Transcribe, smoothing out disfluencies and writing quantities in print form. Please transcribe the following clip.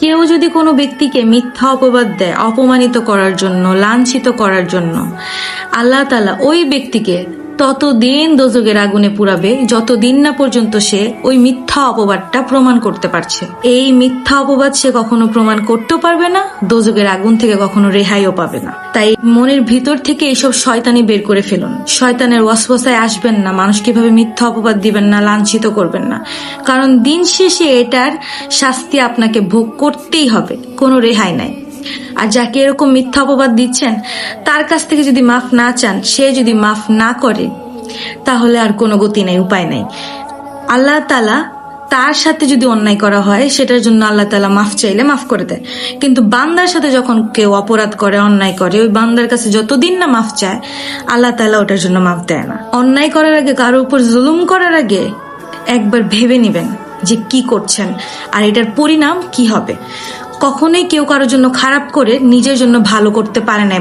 কেউ যদি কোনো ব্যক্তিকে মিথ্যা অপবাদ দেয় অপমানিত করার জন্য, লাঞ্ছিত করার জন্য, আল্লাহ তাআলা ওই ব্যক্তিকে ততদিন দোজখের আগুনে পুরাবে যতদিন না পর্যন্ত সে ওই মিথ্যা অপবাদটা প্রমাণ করতে পারছে। এই মিথ্যা অপবাদ সে কখনো প্রমাণ করতেও পারবে না, দোজখের আগুন থেকে কখনো রেহাইও পাবে না। তাই মনের ভিতর থেকে এইসব শয়তানি বের করে ফেলুন। শয়তানের ওয়াসওয়াসায় আসবেন না, মানুষ কিভাবে মিথ্যা অপবাদ দিবেন না, লাঞ্ছিত করবেন না, কারণ দিন শেষে এটার শাস্তি আপনাকে ভোগ করতেই হবে, কোনো রেহাই নাই। আর যাকে এরকম মিথ্যা অপবাদ দিচ্ছেন তার কাছ থেকে যদি মাফ না চান, সে যদি মাফ না করে, তাহলে আর কোনো গতি নাই, উপায় নাই। আল্লাহ তাআলা তার সাথে যদি অন্যায় করা হয় সেটার জন্য আল্লাহ তাআলা মাফ চাইলে মাফ করে দেয়, কিন্তু বান্দার সাথে যখন কেউ অপরাধ করে, অন্যায় করে, ওই বান্দার কাছে যতদিন না মাফ চায় আল্লাহ তাআলা ওটার জন্য মাফ দেয় না। অন্যায় করার আগে, কারোর উপর জুলুম করার আগে একবার ভেবে নিবেন যে কি করছেন আর এটার পরিণাম কি হবে। কখনোই কেউ কারোর জন্য খারাপ করে নিজের জন্য ভালো করতে পারে না।